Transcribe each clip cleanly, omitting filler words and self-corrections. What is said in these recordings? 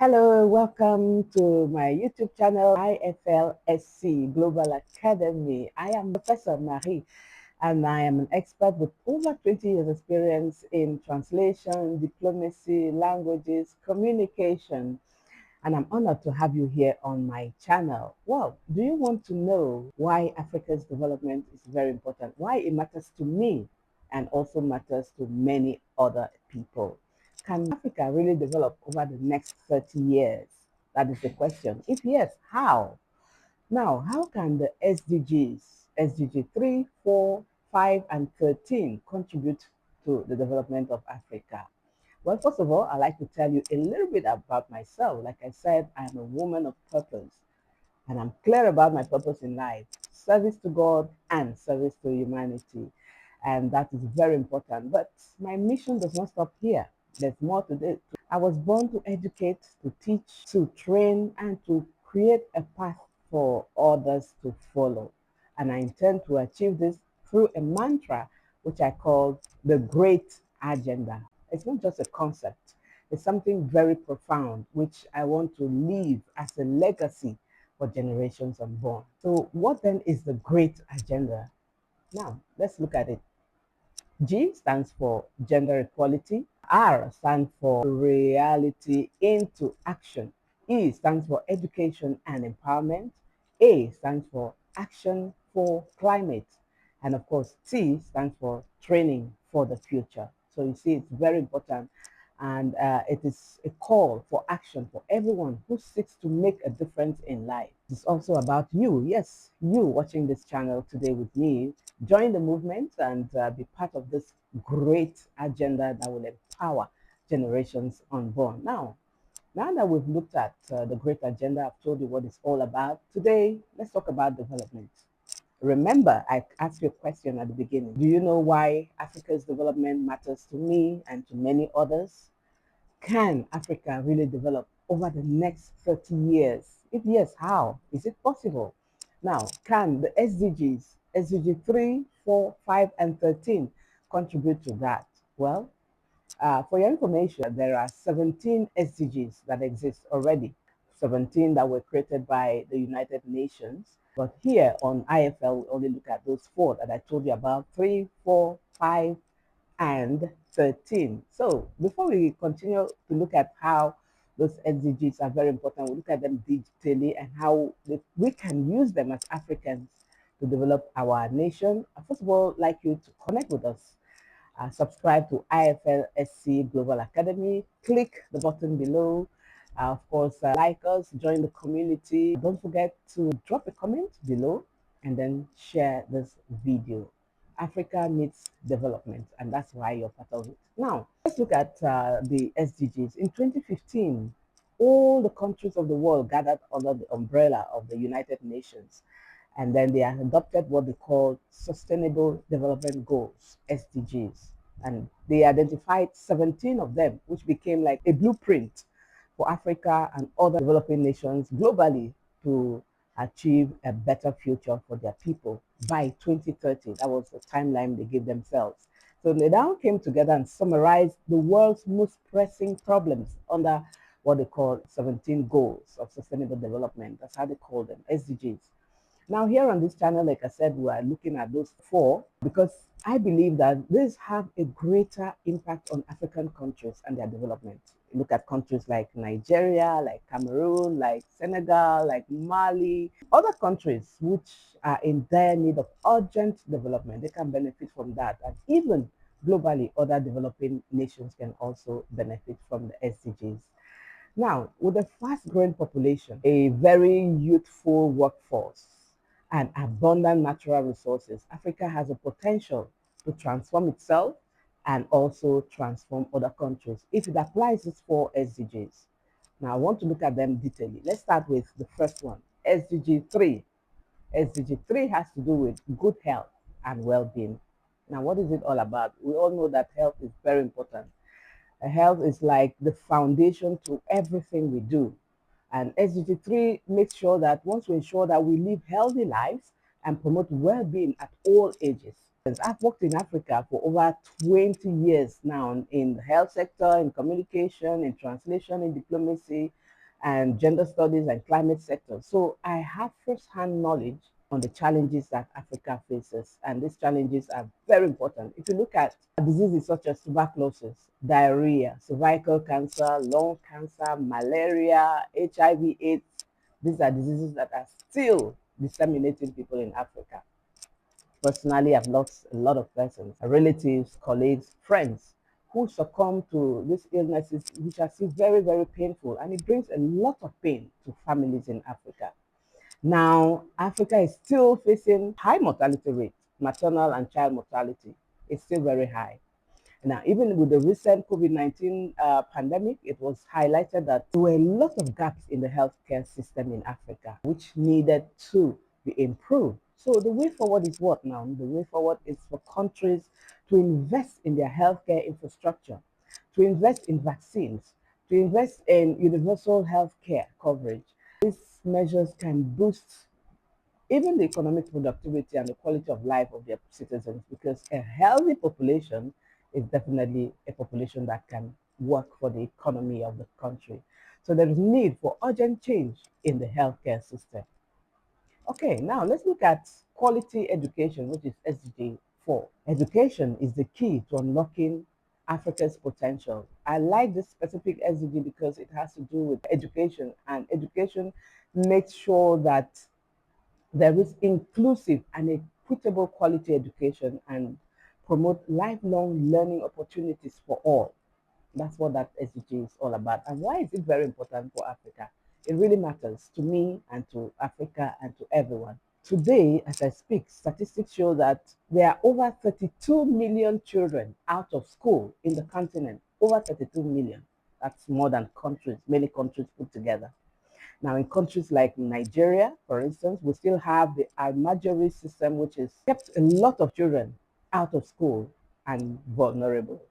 Hello, welcome to my YouTube channel, IFL-SC Global Academy. I am Professor Marie, and I am an expert with over 20 years experience in translation, diplomacy, languages, communication, and I'm honored to have you here on my channel. Well, do you want to know why Africa's development is very important? Why it matters to me and also matters to many other people? Can Africa really develop over the next 30 years? That is the question. If yes, how? Now, how can the SDG 3, 4, 5, and 13 contribute to the development of Africa? Well, first of all, I'd like to tell you a little bit about myself. Like I said, I'm a woman of purpose, and I'm clear about my purpose in life: service to God and service to humanity. And that is very important. But my mission does not stop here. There's more to this. I was born to educate, to teach, to train, and to create a path for others to follow. And I intend to achieve this through a mantra which I call the Great Agenda. It's not just a concept, it's something very profound which I want to leave as a legacy for generations unborn. So, what then is the Great Agenda? Now, let's look at it. G stands for gender equality. R stands for reality into action. E stands for education and empowerment. A stands for action for climate. And of course, T stands for training for the future. So you see, it's very important. And it is a call for action for everyone who seeks to make a difference in life. It's also about you. Yes, you watching this channel today with me. Join the movement and be part of this great agenda that will empower generations unborn. Now that we've looked at the great agenda, I've told you what it's all about. Today, let's talk about development. Remember, I asked you a question at the beginning. Do you know why Africa's development matters to me and to many others? Can Africa really develop over the next 30 years? If yes, how? Is it possible? Now, can the SDG 3, 4, 5, and 13 contribute to that? Well, for your information, there are 17 SDGs that exist already, 17 that were created by the United Nations. But here on IFL, we only look at those four that I told you about: 3, 4, 5, and 13. So before we continue to look at how those SDGs are very important, we look at them digitally and how we can use them as Africans to develop our nation. First of all, I'd like you to connect with us. Subscribe to IFL-SC Global Academy. Click the button below. Of course, like us, join the community. Don't forget to drop a comment below and then share this video. Africa needs development, and that's why you're part of it. Now, let's look at the SDGs. In 2015, all the countries of the world gathered under the umbrella of the United Nations, and then they adopted what they call Sustainable Development Goals, SDGs. And they identified 17 of them, which became like a blueprint for Africa and other developing nations globally to achieve a better future for their people by 2030. That was the timeline they gave themselves. So they now came together and summarized the world's most pressing problems under what they call 17 goals of sustainable development. That's how they call them, SDGs. Now, here on this channel, like I said, we are looking at those four because I believe that these have a greater impact on African countries and their development. Look at countries like Nigeria, like Cameroon, like Senegal, like Mali, other countries which are in dire need of urgent development. They can benefit from that. And even globally, other developing nations can also benefit from the SDGs. Now, with a fast growing population, a very youthful workforce, and abundant natural resources, Africa has a potential to transform itself and also transform other countries if it applies these four SDGs. Now, I want to look at them detailedly. Let's start with the first one, SDG 3. SDG 3 has to do with good health and well being. Now, what is it all about? We all know that health is very important. Health is like the foundation to everything we do. And SDG 3 makes sure that once we ensure that we live healthy lives and promote well-being at all ages. I've worked in Africa for over 20 years now in the health sector, in communication, in translation, in diplomacy, and gender studies and climate sector. So I have first-hand knowledge on the challenges that Africa faces, and these challenges are very important. If you look at diseases such as tuberculosis, diarrhea, cervical cancer, lung cancer, malaria, HIV/AIDS, these are diseases that are still disseminating people in Africa. Personally, I've lost a lot of persons, relatives, colleagues, friends who succumb to these illnesses, which are still very, very painful. And it brings a lot of pain to families in Africa. Now, Africa is still facing high mortality rates, maternal and child mortality is still very high. Now, even with the recent COVID-19 pandemic, it was highlighted that there were a lot of gaps in the healthcare system in Africa, which needed to be improved. So the way forward is what now? The way forward is for countries to invest in their healthcare infrastructure, to invest in vaccines, to invest in universal healthcare coverage. These measures can boost even the economic productivity and the quality of life of their citizens, because a healthy population is definitely a population that can work for the economy of the country. So there is need for urgent change in the healthcare system. Okay, now let's look at quality education, which is SDG 4. Education is the key to unlocking Africa's potential. I like this specific SDG because it has to do with education, and education makes sure that there is inclusive and equitable quality education and promote lifelong learning opportunities for all. That's what that SDG is all about. And why is it very important for Africa? It really matters to me and to Africa and to everyone. Today, as I speak, statistics show that there are over 32 million children out of school in the continent. Over 32 million. That's more than countries, many countries put together. Now, in countries like Nigeria, for instance, we still have the Almajiri system, which has kept a lot of children out of school and vulnerable.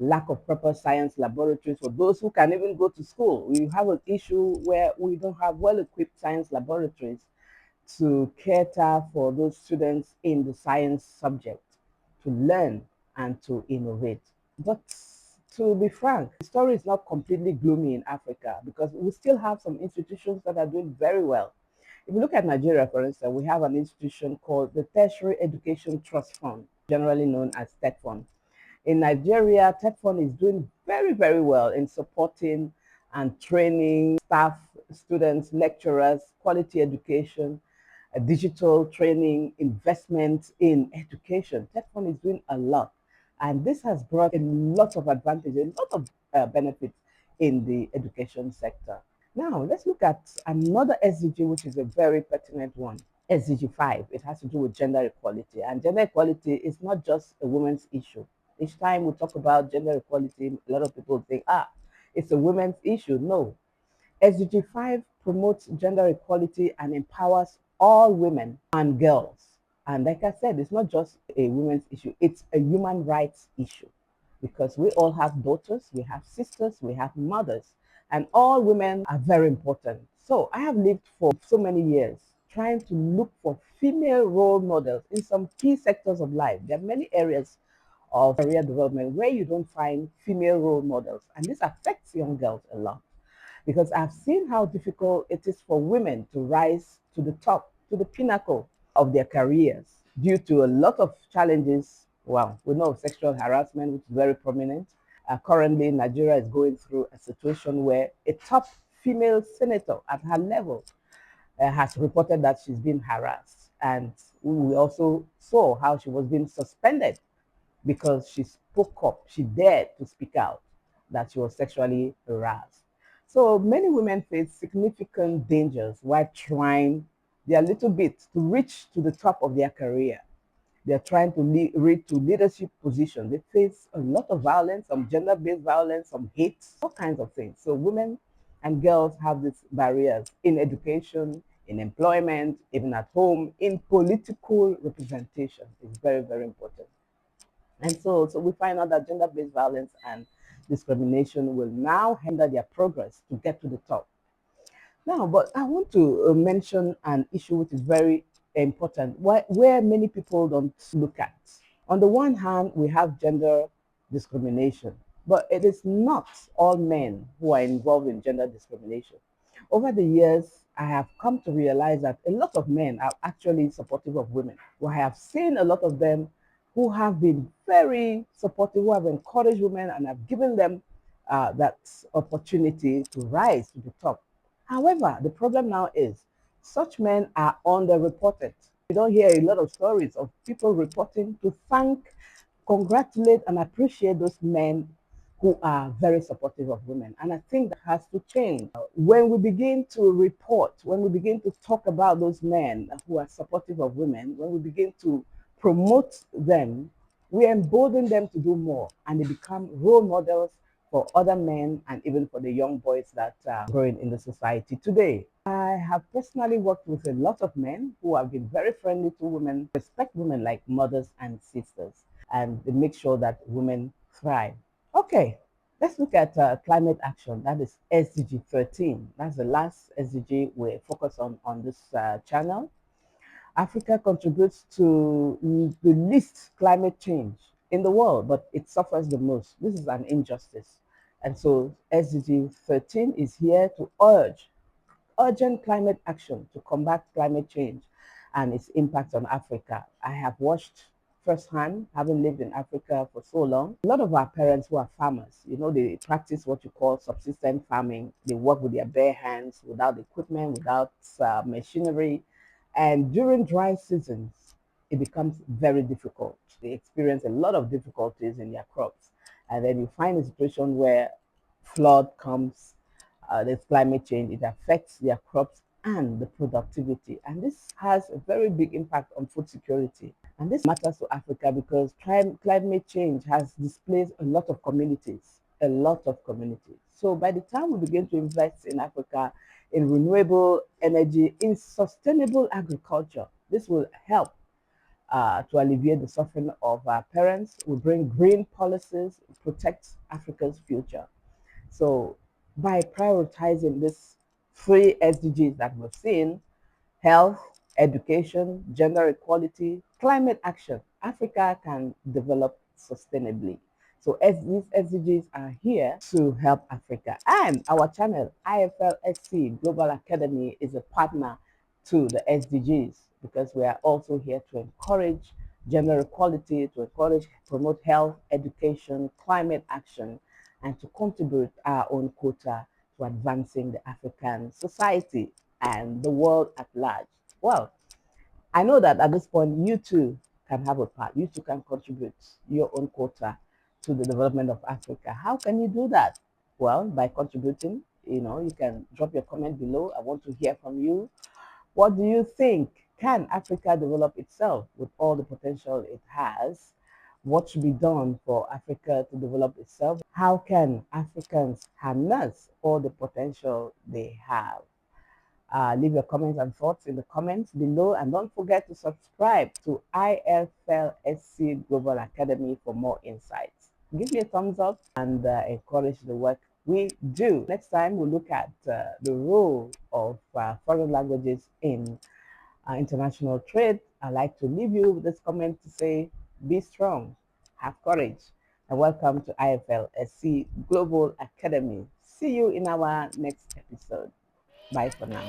Lack of proper science laboratories for those who can even go to school. We have an issue where we don't have well-equipped science laboratories to cater for those students in the science subject to learn and to innovate. But to be frank, the story is not completely gloomy in Africa because we still have some institutions that are doing very well. If you look at Nigeria, for instance, we have an institution called the Tertiary Education Trust Fund, generally known as TETFund. In Nigeria, TETFund is doing very, very well in supporting and training staff, students, lecturers, quality education, digital training, investment in education. TETFund is doing a lot. And this has brought a lot of advantage, a lot of benefits in the education sector. Now, let's look at another SDG, which is a very pertinent one. SDG 5, it has to do with gender equality. And gender equality is not just a women's issue. Each time we talk about gender equality, a lot of people think, it's a women's issue. No. SDG 5 promotes gender equality and empowers all women and girls. And like I said, it's not just a women's issue, it's a human rights issue because we all have daughters, we have sisters, we have mothers, and all women are very important. So I have lived for so many years trying to look for female role models in some key sectors of life. There are many areas of career development where you don't find female role models, and this affects young girls a lot because I've seen how difficult it is for women to rise to the top, to the pinnacle of their careers due to a lot of challenges. Well, we know sexual harassment, which is very prominent. Currently, Nigeria is going through a situation where a top female senator at her level has reported that she's been harassed. And we also saw how she was being suspended because she spoke up, she dared to speak out that she was sexually harassed. So many women face significant dangers while trying their little bit to reach to the top of their career. They're trying to reach to leadership positions. They face a lot of violence, some gender-based violence, some hate, all kinds of things. So women and girls have these barriers in education, in employment, even at home, in political representation. It's very, very important. And so we find out that gender-based violence and discrimination will now hinder their progress to get to the top. Now, but I want to mention an issue which is very important, where many people don't look at. On the one hand, we have gender discrimination, but it is not all men who are involved in gender discrimination. Over the years, I have come to realize that a lot of men are actually supportive of women. I have seen a lot of them who have been very supportive, who have encouraged women and have given them that opportunity to rise to the top. However, the problem now is such men are underreported. You don't hear a lot of stories of people reporting to thank, congratulate, and appreciate those men who are very supportive of women. And I think that has to change. When we begin to report, when we begin to talk about those men who are supportive of women, when we begin to promote them, we embolden them to do more and they become role models for other men and even for the young boys that are growing in the society today. I have personally worked with a lot of men who have been very friendly to women, respect women like mothers and sisters, and they make sure that women thrive. Okay, let's look at climate action. That is SDG 13. That's the last SDG we focus on this channel. Africa contributes to the least climate change in the world, but it suffers the most. This is an injustice. And so SDG 13 is here to urge urgent climate action to combat climate change and its impact on Africa. I have watched firsthand, having lived in Africa for so long. A lot of our parents who are farmers, they practice what you call subsistence farming. They work with their bare hands, without equipment, without machinery. And during dry seasons, it becomes very difficult. They experience a lot of difficulties in their crops. And then you find a situation where flood comes, there's climate change, it affects their crops and the productivity. And this has a very big impact on food security. And this matters to Africa because climate change has displaced a lot of communities, a lot of communities. So by the time we begin to invest in Africa, in renewable energy, in sustainable agriculture, this will help to alleviate the suffering of our parents, will bring green policies, protect Africa's future. So by prioritizing these three SDGs that we've seen, health, education, gender equality, climate action, Africa can develop sustainably. So these SDGs are here to help Africa. And our channel, IFL-SC Global Academy, is a partner to the SDGs because we are also here to encourage gender equality, to encourage, promote health, education, climate action, and to contribute our own quota to advancing the African society and the world at large. Well, I know that at this point, you too can have a part. You too can contribute your own quota to the development of Africa. How can you do that? Well, by contributing, you can drop your comment below. I want to hear from you. What do you think? Can Africa develop itself with all the potential it has? What should be done for Africa to develop itself? How can Africans harness all the potential they have? Leave your comments and thoughts in the comments below, and don't forget to subscribe to IFL-SC Global Academy for more insights. Give me a thumbs up and encourage the work we do. Next time we'll look at the role of foreign languages in international trade. I'd like to leave you with this comment to say, be strong, have courage, and welcome to IFL-SC Global Academy. See you in our next episode. Bye for now.